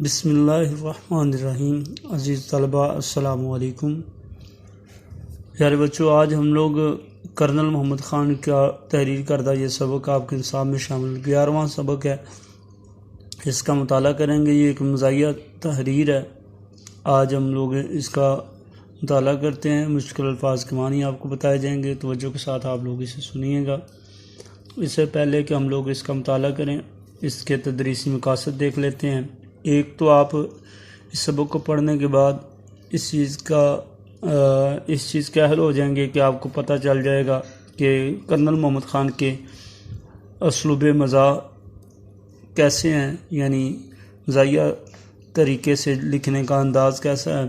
بسم اللہ الرحمن الرحیم۔ عزیز طلباء السلام علیکم۔ پیارے بچوں، آج ہم لوگ کرنل محمد خان کا تحریر کردہ یہ سبق آپ کے نصاب میں شامل 11واں سبق ہے، اس کا مطالعہ کریں گے۔ یہ ایک مزاحیہ تحریر ہے، آج ہم لوگ اس کا مطالعہ کرتے ہیں۔ مشکل الفاظ کے معنی آپ کو بتائے جائیں گے، توجہ کے ساتھ آپ لوگ اسے سنیے گا۔ اس سے پہلے کہ ہم لوگ اس کا مطالعہ کریں، اس کے تدریسی مقاصد دیکھ لیتے ہیں۔ ایک تو آپ اس سبق کو پڑھنے کے بعد اس چیز کے اہل ہو جائیں گے کہ آپ کو پتہ چل جائے گا کہ کرنل محمد خان کے اسلوب مزاح کیسے ہیں، یعنی مزاحیہ طریقے سے لکھنے کا انداز کیسا ہے،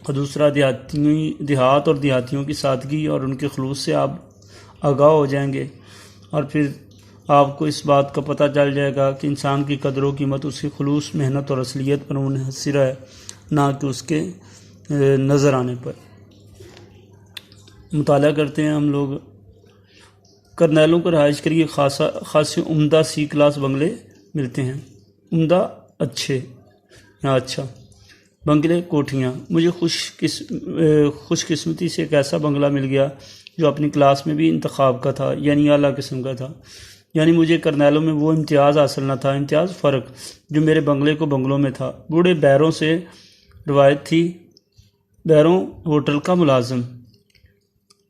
اور دوسرا دیہات اور دیہاتیوں کی سادگی اور ان کے خلوص سے آپ آگاہ ہو جائیں گے، اور پھر آپ کو اس بات کا پتہ چل جائے گا کہ انسان کی قدر و قیمت اس کی خلوص، محنت اور اصلیت پر منحصر ہے، نہ کہ اس کے نظر آنے پر۔ مطالعہ کرتے ہیں ہم لوگ۔ کرنیلوں کو رہائش کے لیے خاصے عمدہ سی کلاس بنگلے ملتے ہیں۔ عمدہ، اچھے یا اچھا بنگلے، کوٹھیاں۔ مجھے خوش قسمتی سے ایک ایسا بنگلہ مل گیا جو اپنی کلاس میں بھی انتخاب کا تھا، یعنی اعلیٰ قسم کا تھا۔ یعنی مجھے کرنیلوں میں وہ امتیاز حاصل نہ تھا، امتیاز فرق جو میرے بنگلے کو بنگلوں میں تھا۔ بوڑھے بیروں سے روایت تھی، بیروں ہوٹل کا ملازم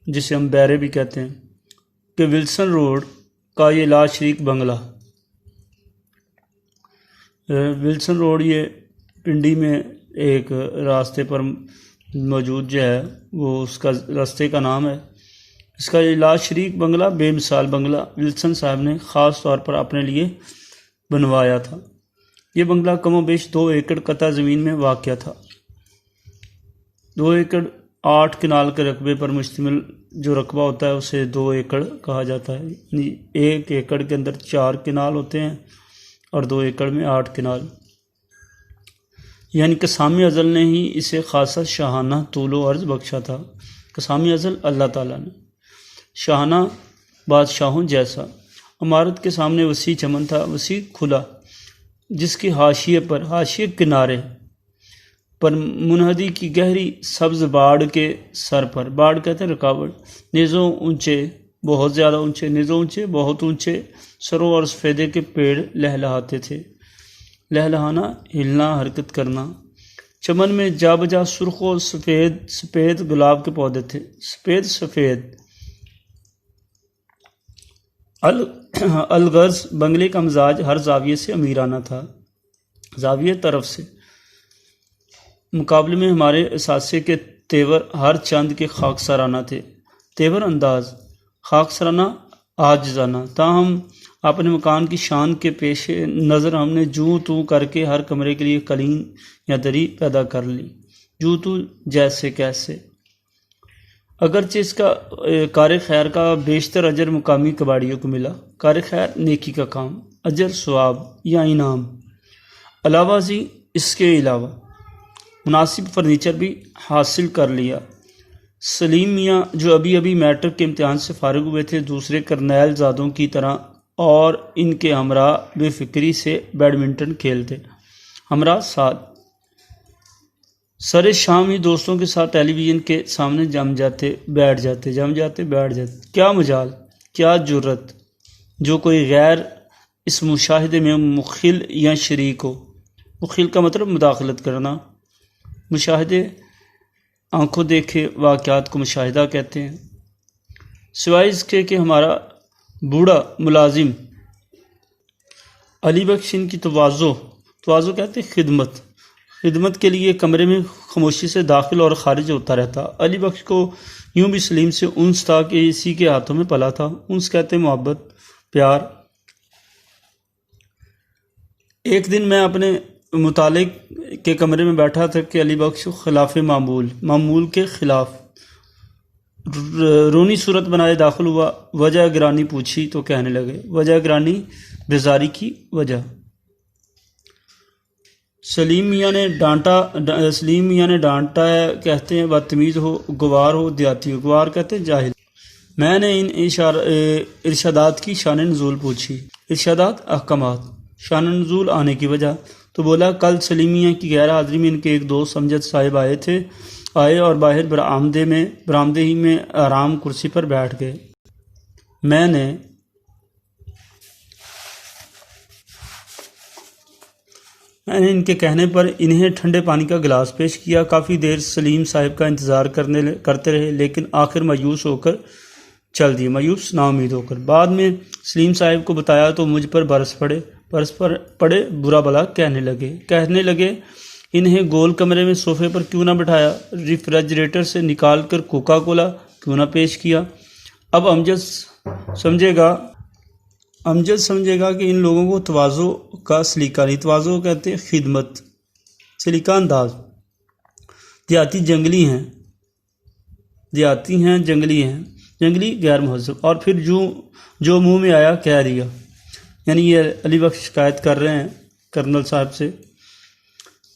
جسے ہم بیرے بھی کہتے ہیں، کہ ولسن روڈ کا یہ لا شریک بنگلہ، ولسن روڈ یہ پنڈی میں ایک راستے پر موجود جو ہے، وہ اس کا راستے کا نام ہے۔ اس کا یہ لا شریک بنگلہ، بے مثال بنگلہ ولسن صاحب نے خاص طور پر اپنے لیے بنوایا تھا۔ یہ بنگلہ کم و بیش 2 ایکڑ قطع زمین میں واقع تھا۔ 2 ایکڑ 8 کنال کے رقبے پر مشتمل جو رقبہ ہوتا ہے اسے 2 ایکڑ کہا جاتا ہے، یعنی 1 ایکڑ کے اندر 4 کنال ہوتے ہیں اور 2 ایکڑ میں 8 کنال، یعنی قسام ازل نے ہی اسے خاصا شاہانہ طول و عرض بخشا تھا۔ قسام ازل اللہ تعالیٰ نے، شاہانہ بادشاہوں جیسا۔ عمارت کے سامنے وسیع چمن تھا، وسیع کھلا، جس کے حاشیے کنارے پر منہدی کی گہری سبز باڑ کے سر پر، باڑ کہتے ہیں رکاوٹ، نیزوں اونچے، بہت زیادہ اونچے، نیزوں اونچے، بہت اونچے سروں اور سفیدے کے پیڑ لہلہاتے تھے۔ لہلہانا، ہلنا، حرکت کرنا۔ چمن میں جا بجا سرخ و سفید گلاب کے پودے تھے، سفید۔ الغرض بنگلے کا مزاج ہر زاویے سے امیرانہ تھا، زاویے طرف سے۔ مقابلے میں ہمارے اثاثے کے تیور ہر چند کے خاکسارانہ تھے، تیور انداز خاکسارانہ، عاجزانہ۔ تاہم اپنے مکان کی شان کے پیش نظر ہم نے جوں تو کر کے ہر کمرے کے لیے قالین یا دری پیدا کر لی، جوں تو جیسے کیسے۔ اگرچہ اس کا کار خیر کا بیشتر اجر مقامی کباڑیوں کو ملا۔ کار خیر، نیکی کا کام، اجر، ثواب یا انعام۔ علاوہ ازیں اس کے علاوہ مناسب فرنیچر بھی حاصل کر لیا۔ سلیم میاں جو ابھی میٹرک کے امتحان سے فارغ ہوئے تھے، دوسرے کرنیل زادوں کی طرح اور ان کے ہمراہ بے فکری سے بیڈمنٹن کھیلتے، ہمراہ ساتھ سر شام ہی دوستوں کے ساتھ ٹیلی ویژن کے سامنے جم جاتے بیٹھ جاتے۔ کیا مجال، کیا جرت، جو کوئی غیر اس مشاہدے میں مخل یا شریک ہو۔ مخل کا مطلب مداخلت کرنا۔ مشاہدے، آنکھوں دیکھے واقعات کو مشاہدہ کہتے ہیں۔ سوائے اس کے کہ ہمارا بوڑھا ملازم علی بخش ان کی تواضع کہتے ہیں خدمت کے لیے کمرے میں خاموشی سے داخل اور خارج ہوتا رہتا۔ علی بخش کو یوں بھی سلیم سے انس تھا کہ اسی کے ہاتھوں میں پلا تھا۔ انس کہتے ہیں محبت، پیار۔ ایک دن میں اپنے مطالعے کے کمرے میں بیٹھا تھا کہ علی بخش خلاف معمول کے خلاف رونی صورت بنائے داخل ہوا۔ وجہ گرانی پوچھی تو کہنے لگے، وجہ گرانی، بیزاری کی وجہ۔ سلیم میاں نے ڈانٹا ہے، کہتے ہیں بدتمیز ہو، گوار ہو، دیہاتی ہو۔ گوار کہتے ہیں جاہل۔ میں نے ان ارشادات کی شان نزول پوچھی۔ ارشادات، احکامات۔ شان نزول، آنے کی وجہ۔ تو بولا کل سلیمیہ کی غیر حاضری میں ان کے ایک دوست امجد صاحب آئے اور باہر برآمدے ہی میں آرام کرسی پر بیٹھ گئے۔ میں نے ان کے کہنے پر انہیں ٹھنڈے پانی کا گلاس پیش کیا۔ کافی دیر سلیم صاحب کا انتظار کرتے رہے، لیکن آخر مایوس ہو کر چل دیے، مایوس نا امید ہو کر۔ بعد میں سلیم صاحب کو بتایا تو مجھ پر برس پڑے، برا بلا کہنے لگے انہیں گول کمرے میں صوفے پر کیوں نہ بٹھایا، ریفریجریٹر سے نکال کر کوکا کولا کیوں نہ پیش کیا۔ اب امجد سمجھے گا کہ ان لوگوں کو تواضع کا سلیقہ نہیں، تواضع کہتے ہیں خدمت، سلیقہ انداز۔ دیہاتی جنگلی غیر مہذب، اور پھر جو منہ میں آیا کہہ دیا۔ یعنی یہ علی بخش شکایت کر رہے ہیں کرنل صاحب سے۔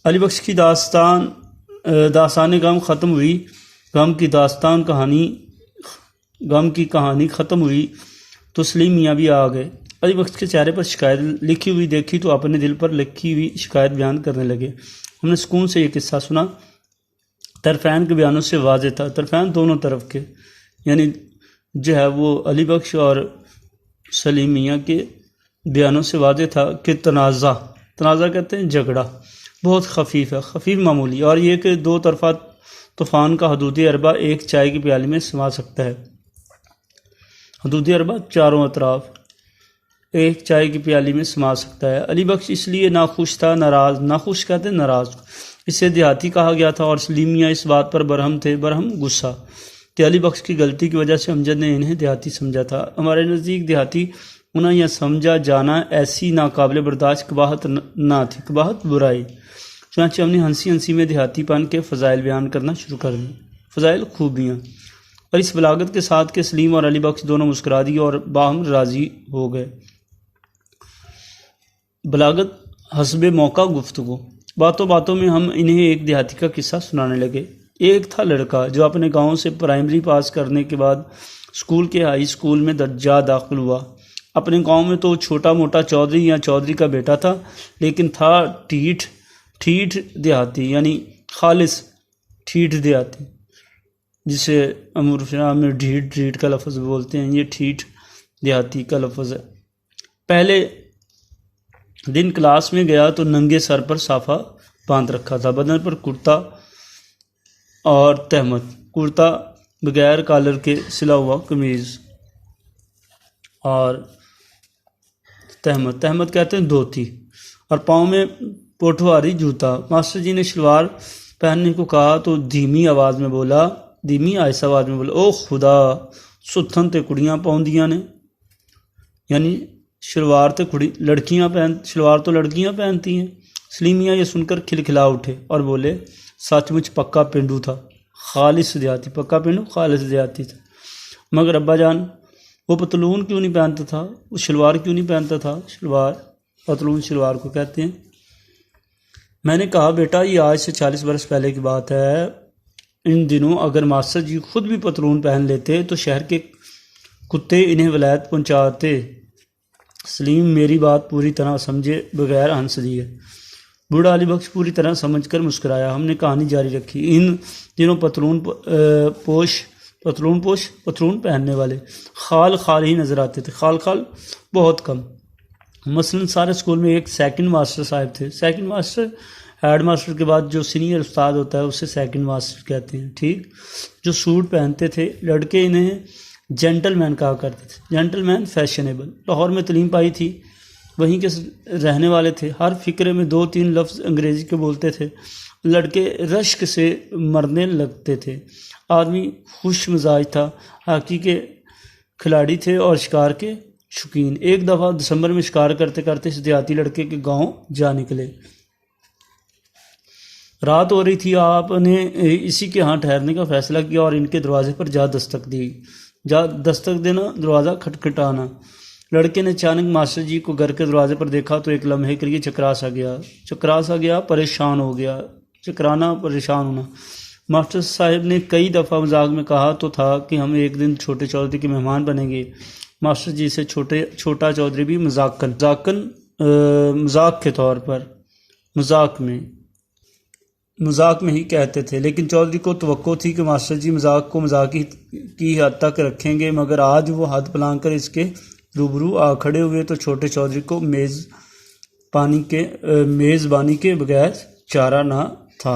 علی بخش کی داستان غم ختم ہوئی، غم کی کہانی ختم ہوئی تو سلیم میاں بھی آ گئے۔ علی بخش کے چہرے پر شکایت لکھی ہوئی دیکھی تو اپنے دل پر لکھی ہوئی شکایت بیان کرنے لگے۔ ہم نے سکون سے یہ قصہ سنا، طرفین کے بیانوں سے واضح تھا، طرفین دونوں طرف کے، یعنی جو ہے وہ علی بخش اور سلیم میاں کے بیانوں سے واضح تھا کہ تنازع کہتے ہیں جھگڑا بہت خفیف ہے، خفیف معمولی، اور یہ کہ دو طرفہ طوفان کا حدودی اربہ ایک چائے کی پیالی میں سما سکتا ہے۔ حدودی اربہ چاروں اطراف ایک چائے کی پیالی میں سما سکتا ہے۔ علی بخش اس لیے ناخوش تھا، ناخوش کہتے ہیں ناراض، اسے دیہاتی کہا گیا تھا، اور سلیم میاں اس بات پر برہم غصہ کہ علی بخش کی غلطی کی وجہ سے امجد نے انہیں دیہاتی سمجھا تھا۔ ہمارے نزدیک دیہاتی انہیں یہ سمجھا جانا ایسی ناقابل برداشت قباحت نہ تھی، قباحت برائی، چنانچہ ہم نے ہنسی میں دیہاتی پن کے فضائل بیان کرنا شروع کر دی، فضائل خوبیاں، اور اس بلاغت کے ساتھ کہ سلیم اور علی بخش دونوں مسکرا دیے اور باہم راضی ہو گئے۔ بلاغت حسب موقع گفتگو، باتوں میں ہم انہیں ایک دیہاتی کا قصہ سنانے لگے۔ ایک تھا لڑکا جو اپنے گاؤں سے پرائمری پاس کرنے کے بعد اسکول کے ہائی اسکول میں جا داخل ہوا۔ اپنے گاؤں میں تو چھوٹا موٹا چودھری کا بیٹا تھا، لیکن تھا ٹھیٹھ دیہاتی، یعنی خالص ٹھیٹھ دیہاتی، جسے عام میں ڈھیٹ کا لفظ بولتے ہیں، یہ ٹھیٹھ دیہاتی کا لفظ ہے۔ پہلے دن کلاس میں گیا تو ننگے سر پر صافہ باندھ رکھا تھا، بدن پر کرتا اور تہمت، کرتا بغیر کالر کے سلا ہوا قمیض، اور تہمت کہتے ہیں دھوتی، اور پاؤں میں پوٹھواری جوتا۔ ماسٹر جی نے شلوار پہننے کو کہا تو دھیمی آہستہ آواز میں بولا، او خدا، ستھن تے کڑیاں پاؤندیاں نے، یعنی شلوار تو لڑکیاں پہنتی ہیں۔ سلیمیاں یہ سن کر کھلکھلا اٹھے اور بولے، سچ مچ پکا پینڈو تھا، خالص دیہاتی، پکا پینڈو خالص دیہاتی تھا۔ مگر ابا جان وہ پتلون کیوں نہیں پہنتا تھا، وہ شلوار کیوں نہیں پہنتا تھا؟ پتلون شلوار کو کہتے ہیں۔ میں نے کہا، بیٹا یہ آج سے 40 برس پہلے کی بات ہے، ان دنوں اگر ماسٹر جی خود بھی پتلون پہن لیتے تو شہر کے کتے انہیں ولایت پہنچاتے۔ سلیم میری بات پوری طرح سمجھے بغیر ہنس دیے۔ بوڑھا علی بخش پوری طرح سمجھ کر مسکرایا۔ ہم نے کہانی جاری رکھی۔ ان دنوں پتلون پہننے والے خال ہی نظر آتے تھے، خال بہت کم۔ مثلاً سارے اسکول میں ایک سیکنڈ ماسٹر صاحب تھے۔ سیکنڈ ماسٹر ہیڈ ماسٹر کے بعد جو سینئر استاد ہوتا ہے اسے سیکنڈ ماسٹر کہتے ہیں، ٹھیک، جو سوٹ پہنتے تھے۔ لڑکے انہیں جینٹل مین کہا کرتے تھے، جینٹل مین فیشنیبل۔ لاہور میں تعلیم پائی تھی، وہیں کے رہنے والے تھے، ہر فقرے میں 2-3 لفظ انگریزی کے بولتے تھے۔ لڑکے رشک سے مرنے لگتے تھے۔ آدمی خوش مزاج تھا، ہاکی کے کھلاڑی تھے اور شکار کے شوقین۔ ایک دفعہ دسمبر میں شکار کرتے کرتے اس دیہاتی لڑکے کے گاؤں جا نکلے۔ رات ہو رہی تھی، آپ نے اسی کے ہاں ٹھہرنے کا فیصلہ کیا اور ان کے دروازے پر جا دستک دی۔ دستک دینا، دروازہ کھٹکھٹانا۔ لڑکے نے اچانک ماسٹر جی کو گھر کے دروازے پر دیکھا تو ایک لمحے کے لیے چکرا سا گیا، پریشان ہو گیا۔ چکرانا، پریشان ہونا۔ ماسٹر صاحب نے کئی دفعہ مذاق میں کہا تو تھا کہ ہم ایک دن چھوٹے چودھری کے مہمان بنیں گے۔ ماسٹر جی سے چھوٹا چودھری بھی مذاق کے طور پر مذاق میں ہی کہتے تھے، لیکن چودھری کو توقع تھی کہ ماسٹر جی مذاق کو مذاقی کی حد تک رکھیں گے، مگر آج وہ حد پلانگ کر اس کے روبرو آ کھڑے ہوئے تو چھوٹے چودھری کو میزبانی کے بغیر چارہ نہ تھا۔